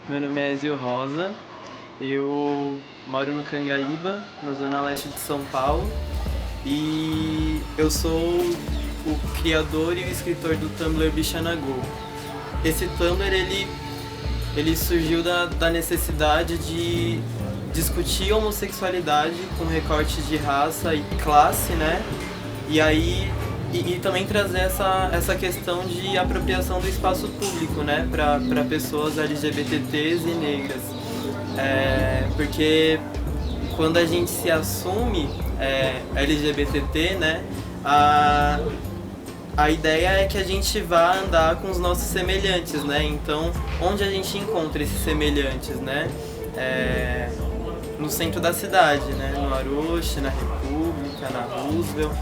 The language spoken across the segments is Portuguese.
Meu nome é Ezio Rosa, eu moro no Cangaíba, na zona leste de São Paulo, e eu sou o criador e o escritor do Tumblr Bichanagô. Esse Tumblr ele surgiu da necessidade de discutir homossexualidade com recortes de raça e classe, né? E aí e também trazer essa questão de apropriação do espaço público, né, para pessoas LGBTs e negras. Porque quando a gente se assume LGBT, né, a, a ideia é que a gente vá andar com os nossos semelhantes, né? Então, onde a gente encontra esses semelhantes, né? No centro da cidade, né? No Aroche, na República, na Roosevelt.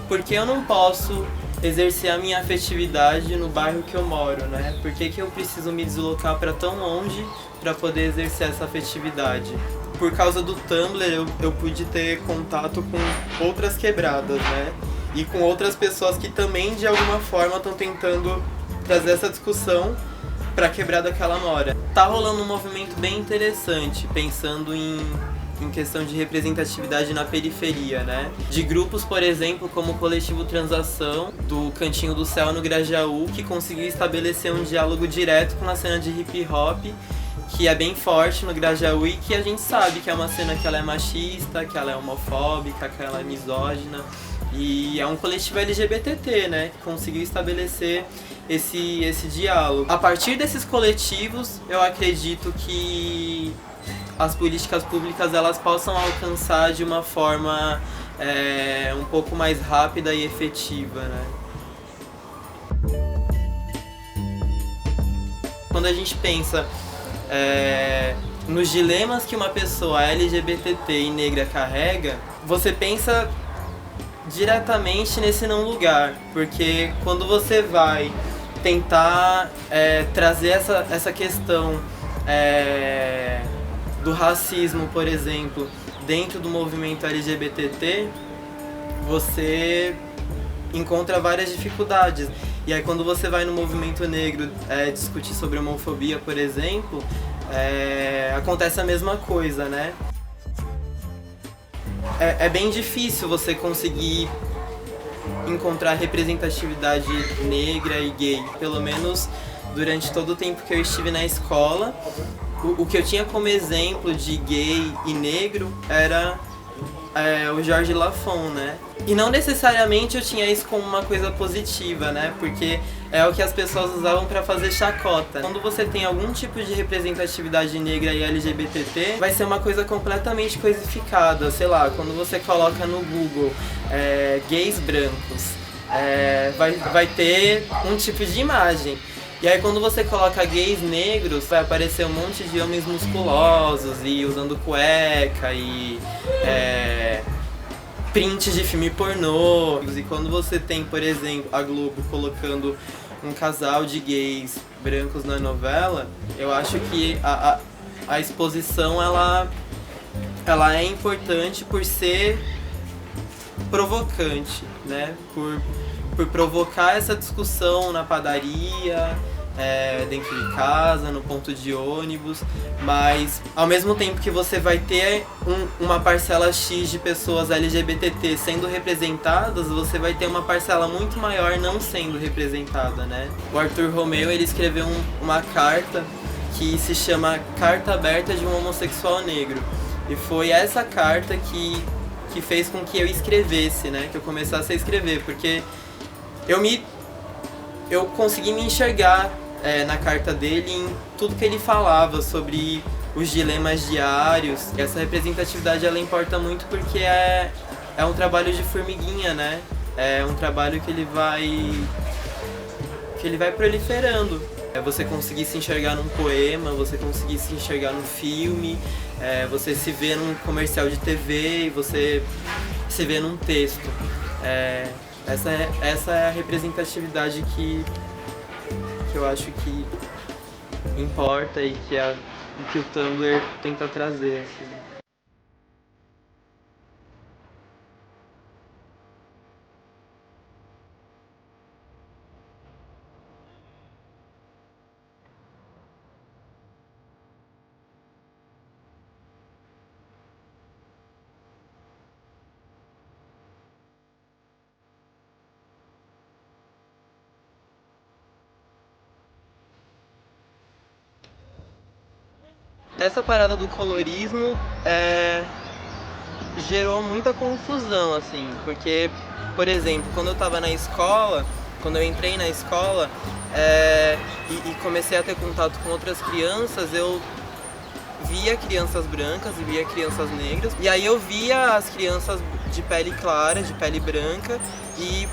Porque eu não posso exercer a minha afetividade no bairro que eu moro, né? Por que eu preciso me deslocar para tão longe para poder exercer essa afetividade? Por causa do Tumblr, eu pude ter contato com outras quebradas, né? E com outras pessoas que também, de alguma forma, estão tentando trazer essa discussão para a quebrada que ela mora. Tá rolando um movimento bem interessante, pensando em questão de representatividade na periferia, né? De grupos, por exemplo, como o Coletivo Transação, do Cantinho do Céu no Grajaú, que conseguiu estabelecer um diálogo direto com a cena de hip hop, que é bem forte no Grajaú e que a gente sabe que é uma cena que ela é machista, que ela é homofóbica, que ela é misógina. E é um coletivo LGBT, né, que conseguiu estabelecer esse diálogo. A partir desses coletivos, eu acredito que as políticas públicas elas possam alcançar de uma forma um pouco mais rápida e efetiva, né? Quando a gente pensa nos dilemas que uma pessoa LGBT e negra carrega, você pensa diretamente nesse não lugar, porque quando você vai tentar trazer essa questão do racismo, por exemplo, dentro do movimento LGBT, você encontra várias dificuldades. E aí quando você vai no movimento negro discutir sobre homofobia, por exemplo, acontece a mesma coisa, né? É bem difícil você conseguir encontrar representatividade negra e gay, pelo menos durante todo o tempo que eu estive na escola. O que eu tinha como exemplo de gay e negro era o Jorge Lafon, né? E não necessariamente eu tinha isso como uma coisa positiva, né? Porque é o que as pessoas usavam para fazer chacota. Quando você tem algum tipo de representatividade negra e LGBT, vai ser uma coisa completamente coisificada. Sei lá, quando você coloca no Google gays brancos, vai ter um tipo de imagem. E aí quando você coloca gays negros, vai aparecer um monte de homens musculosos e usando cueca e prints de filme pornô. E quando você tem, por exemplo, a Globo colocando um casal de gays brancos na novela, eu acho que a exposição ela é importante por ser provocante, né? Por provocar essa discussão na padaria, dentro de casa, no ponto de ônibus, mas ao mesmo tempo que você vai ter uma parcela X de pessoas LGBT sendo representadas, você vai ter uma parcela muito maior não sendo representada, né? O Arthur Romeu, ele escreveu uma carta que se chama Carta Aberta de um Homossexual Negro, e foi essa carta que fez com que eu escrevesse, né? Que eu começasse a escrever, porque eu consegui me enxergar na carta dele em tudo que ele falava sobre os dilemas diários. E essa representatividade ela importa muito porque é um trabalho de formiguinha, né? É um trabalho que ele vai proliferando. É você conseguir se enxergar num poema, você conseguir se enxergar num filme, você se vê num comercial de TV e você se vê num texto. Essa é a representatividade que eu acho que importa e que o Tumblr tenta trazer. Assim. essa parada do colorismo gerou muita confusão, assim, porque, por exemplo, quando eu tava na escola, quando eu entrei na escola e comecei a ter contato com outras crianças, eu via crianças brancas e via crianças negras, e aí eu via as crianças de pele clara, de pele branca, e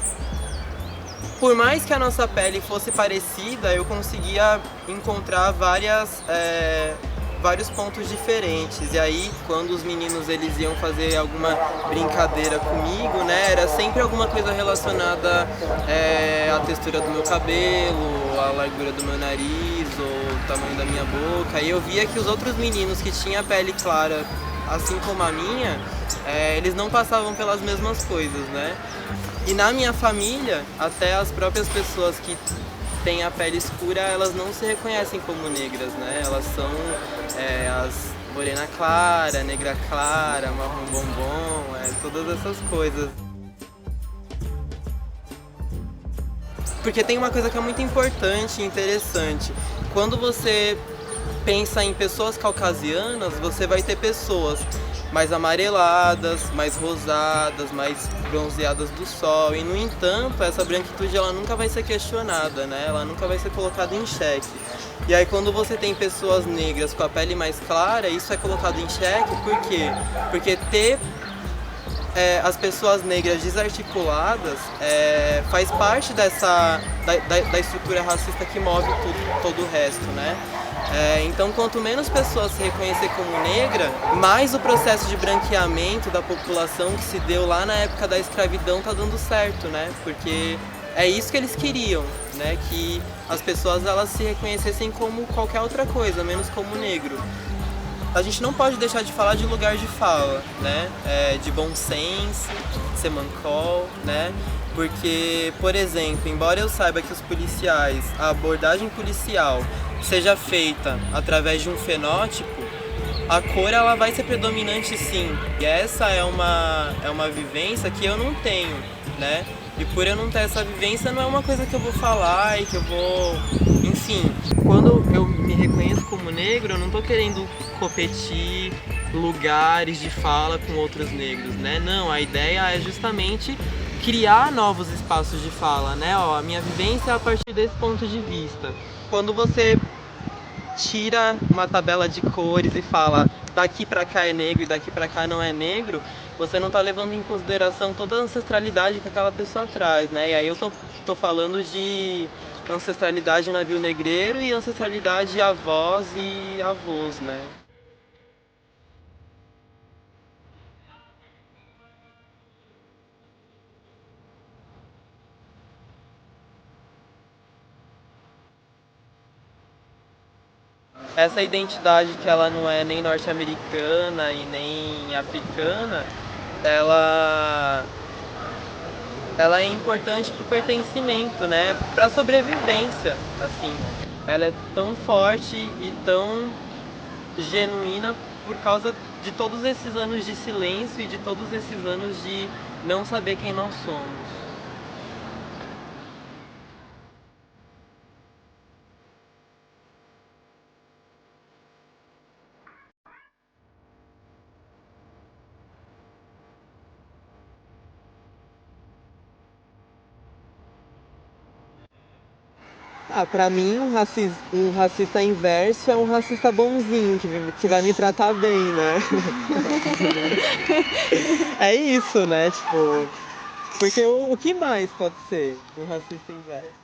por mais que a nossa pele fosse parecida, eu conseguia encontrar vários pontos diferentes. E aí, quando os meninos eles iam fazer alguma brincadeira comigo, né, era sempre alguma coisa relacionada à textura do meu cabelo, à largura do meu nariz, ou o tamanho da minha boca. E eu via que os outros meninos que tinham a pele clara, assim como a minha, eles não passavam pelas mesmas coisas, né? E na minha família, até as próprias pessoas que têm a pele escura, elas não se reconhecem como negras, né? Elas são as morena clara, negra clara, marrom bombom, todas essas coisas. Porque tem uma coisa que é muito importante e interessante. Quando você pensa em pessoas caucasianas, você vai ter pessoas mais amareladas, mais rosadas, mais bronzeadas do sol. E, no entanto, essa branquitude ela nunca vai ser questionada, né? Ela nunca vai ser colocada em xeque. E aí, quando você tem pessoas negras com a pele mais clara, isso é colocado em xeque. Por quê? Porque ter as pessoas negras desarticuladas faz parte da estrutura racista que move todo o resto, né? Então, quanto menos pessoas se reconhecer como negra, mais o processo de branqueamento da população que se deu lá na época da escravidão tá dando certo, né? Porque é isso que eles queriam, né? Que as pessoas elas se reconhecessem como qualquer outra coisa, menos como negro. A gente não pode deixar de falar de lugar de fala, né? De bom senso, semancol, né? Porque, por exemplo, embora eu saiba que os policiais, a abordagem policial seja feita através de um fenótipo, a cor ela vai ser predominante sim. E essa é uma vivência que eu não tenho, né? E por eu não ter essa vivência, não é uma coisa que eu vou falar e que eu vou... Enfim, quando eu me reconheço como negro, eu não tô querendo competir lugares de fala com outros negros, né? Não, a ideia é justamente criar novos espaços de fala, né? Ó, a minha vivência é a partir desse ponto de vista. Quando você tira uma tabela de cores e fala daqui pra cá é negro e daqui pra cá não é negro, você não tá levando em consideração toda a ancestralidade que aquela pessoa traz, né? E aí eu tô falando de ancestralidade navio negreiro e ancestralidade avós e avós, né? Essa identidade que ela não é nem norte-americana e nem africana, ela ela é importante para o pertencimento, né? Para a sobrevivência, assim. Ela é tão forte e tão genuína por causa de todos esses anos de silêncio e de todos esses anos de não saber quem nós somos. Ah, pra mim, um racista inverso é um racista bonzinho, que vai me tratar bem, né? É isso, né? Tipo, porque o que mais pode ser um racista inverso?